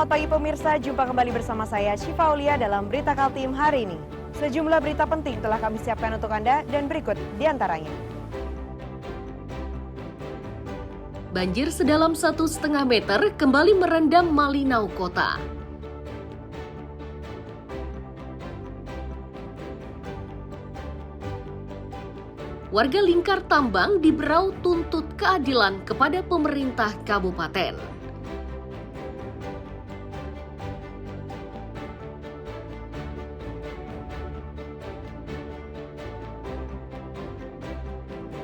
Selamat pagi pemirsa, jumpa kembali bersama saya Syifa Aulia dalam Berita Kaltim hari ini. Sejumlah berita penting telah kami siapkan untuk Anda dan berikut diantaranya. Banjir sedalam 1,5 meter kembali merendam Malinau Kota. Warga Lingkar Tambang di Berau tuntut keadilan kepada pemerintah kabupaten.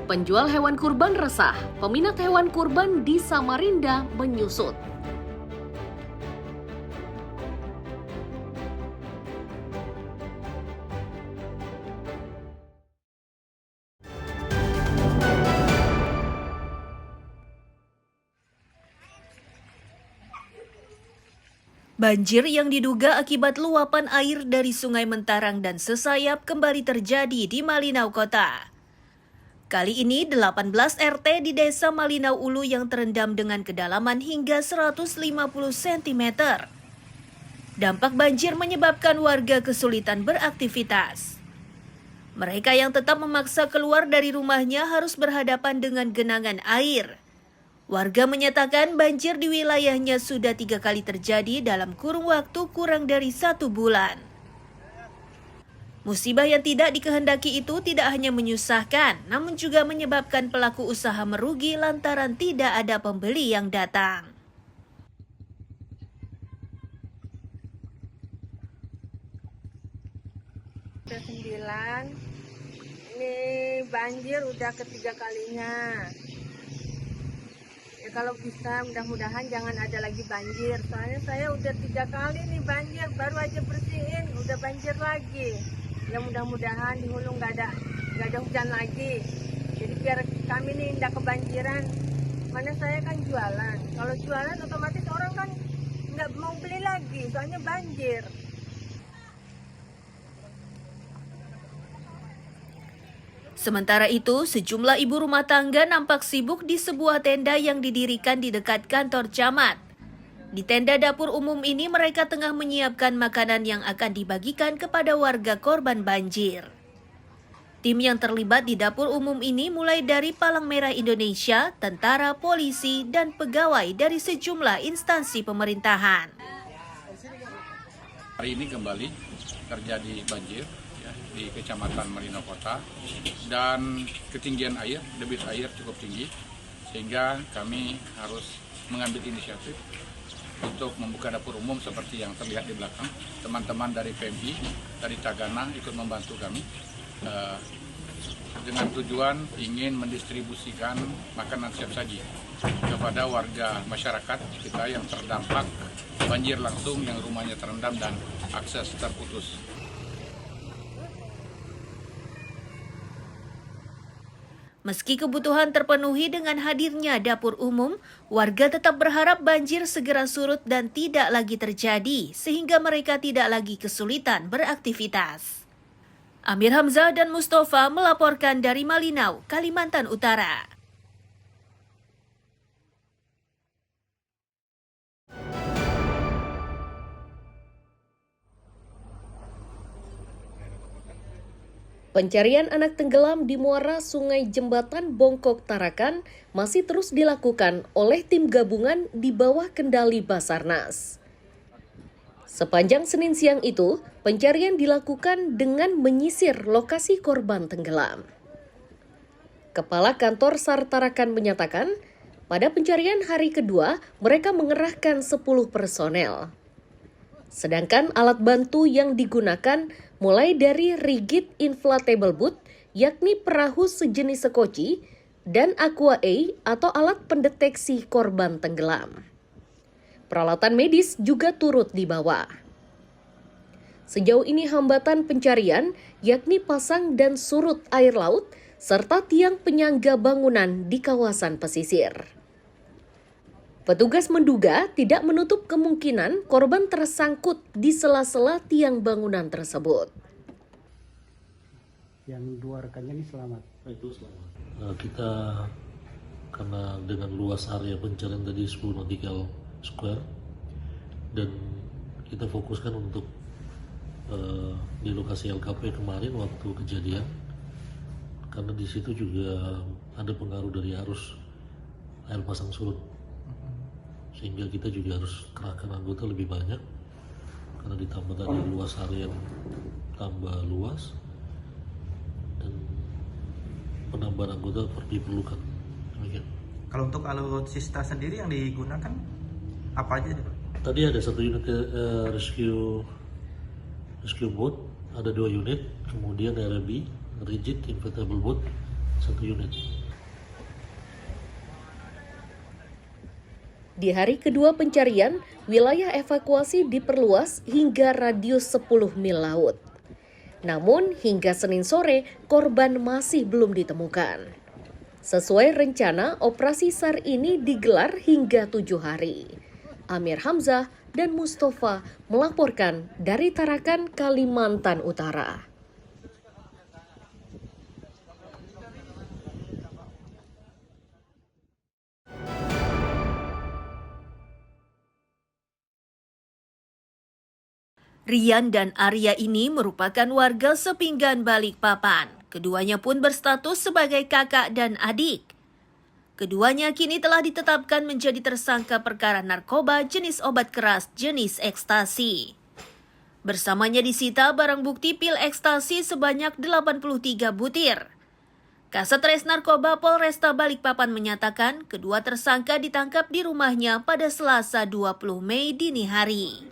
Penjual hewan kurban resah, peminat hewan kurban di Samarinda menyusut. Banjir yang diduga akibat luapan air dari Sungai Mentarang dan Sesayap kembali terjadi di Malinau Kota. Kali ini 18 RT di Desa Malinau Ulu yang terendam dengan kedalaman hingga 150 cm. Dampak banjir menyebabkan warga kesulitan beraktivitas. Mereka yang tetap memaksa keluar dari rumahnya harus berhadapan dengan genangan air. Warga menyatakan banjir di wilayahnya sudah 3 kali terjadi dalam kurun waktu kurang dari 1 bulan. Musibah yang tidak dikehendaki itu tidak hanya menyusahkan, namun juga menyebabkan pelaku usaha merugi lantaran tidak ada pembeli yang datang. Udah 9, ini banjir udah ketiga kalinya. Ya kalau bisa mudah-mudahan jangan ada lagi banjir. Soalnya saya udah 3 kali nih banjir, baru aja bersihin, udah banjir lagi. Ya mudah-mudahan di hulu nggak ada hujan lagi. Jadi biar kami nih nggak kebanjiran. Mana saya kan jualan. Kalau jualan otomatis orang kan nggak mau beli lagi, soalnya banjir. Sementara itu, sejumlah ibu rumah tangga nampak sibuk di sebuah tenda yang didirikan di dekat kantor camat. Di tenda dapur umum ini mereka tengah menyiapkan makanan yang akan dibagikan kepada warga korban banjir. Tim yang terlibat di dapur umum ini mulai dari Palang Merah Indonesia, tentara, polisi, dan pegawai dari sejumlah instansi pemerintahan. Hari ini kembali terjadi banjir di Kecamatan Malinau Kota dan ketinggian air, debit air cukup tinggi sehingga kami harus mengambil inisiatif untuk membuka dapur umum seperti yang terlihat di belakang. Teman-teman dari PMI, dari Tagana ikut membantu kami dengan tujuan ingin mendistribusikan makanan siap saji kepada warga masyarakat kita yang terdampak banjir langsung, yang rumahnya terendam dan akses terputus. Meski kebutuhan terpenuhi dengan hadirnya dapur umum, warga tetap berharap banjir segera surut dan tidak lagi terjadi, sehingga mereka tidak lagi kesulitan beraktivitas. Amir Hamzah dan Mustafa melaporkan dari Malinau, Kalimantan Utara. Pencarian anak tenggelam di muara Sungai Jembatan Bongkok Tarakan masih terus dilakukan oleh tim gabungan di bawah kendali Basarnas. Sepanjang Senin siang itu, pencarian dilakukan dengan menyisir lokasi korban tenggelam. Kepala Kantor SAR Tarakan menyatakan, pada pencarian hari kedua, mereka mengerahkan 10 personel. Sedangkan alat bantu yang digunakan mulai dari rigid inflatable boat, yakni perahu sejenis sekoci, dan Aqua A atau alat pendeteksi korban tenggelam. Peralatan medis juga turut dibawa. Sejauh ini hambatan pencarian, yakni pasang dan surut air laut, serta tiang penyangga bangunan di kawasan pesisir. Petugas menduga tidak menutup kemungkinan korban tersangkut di sela-sela tiang bangunan tersebut. Yang 2 rekannya ini selamat. Itu selamat. Kita karena dengan luas area pencarian tadi 10 nautical square dan kita fokuskan untuk di lokasi LKP kemarin waktu kejadian, karena di situ juga ada pengaruh dari arus air pasang surut, sehingga kita juga harus kerahkan anggota lebih banyak karena ditambah tadi luas area yang tambah luas dan penambahan anggota diperlukan. Demikian. Kalau untuk alutsista sendiri yang digunakan apa aja? Tadi ada satu unit rescue boat, ada 2 unit, kemudian RB rigid inflatable boat 1 unit. Di hari kedua pencarian, wilayah evakuasi diperluas hingga radius 10 mil laut. Namun hingga Senin sore, korban masih belum ditemukan. Sesuai rencana, operasi SAR ini digelar hingga 7 hari. Amir Hamzah dan Mustafa melaporkan dari Tarakan, Kalimantan Utara. Rian dan Arya ini merupakan warga sepinggan Balikpapan. Keduanya pun berstatus sebagai kakak dan adik. Keduanya kini telah ditetapkan menjadi tersangka perkara narkoba jenis obat keras jenis ekstasi. Bersamanya disita barang bukti pil ekstasi sebanyak 83 butir. Kasat Res Narkoba Polresta Balikpapan menyatakan kedua tersangka ditangkap di rumahnya pada Selasa 20 Mei dini hari.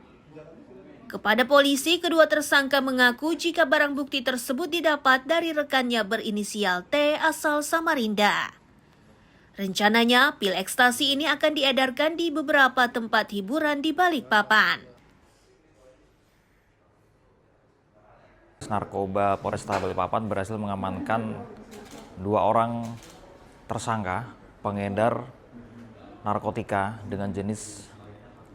Kepada polisi, kedua tersangka mengaku jika barang bukti tersebut didapat dari rekannya berinisial T asal Samarinda. Rencananya, pil ekstasi ini akan diedarkan di beberapa tempat hiburan di Balikpapan. Narkoba Polresta Balikpapan berhasil mengamankan 2 orang tersangka pengedar narkotika dengan jenis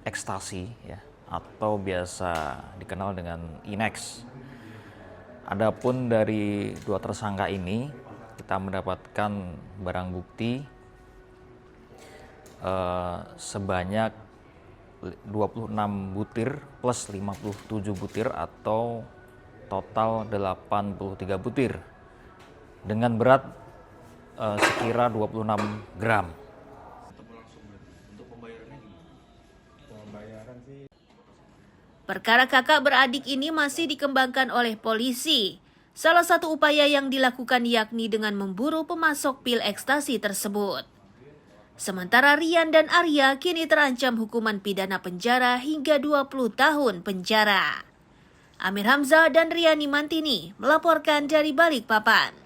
ekstasi, ya, atau biasa dikenal dengan Inex. Adapun dari 2 tersangka ini, kita mendapatkan barang bukti sebanyak 26 butir plus 57 butir atau total 83 butir dengan berat sekira 26 gram. Perkara kakak beradik ini masih dikembangkan oleh polisi. Salah satu upaya yang dilakukan yakni dengan memburu pemasok pil ekstasi tersebut. Sementara Rian dan Arya kini terancam hukuman pidana penjara hingga 20 tahun penjara. Amir Hamzah dan Riani Mantini melaporkan dari Balikpapan.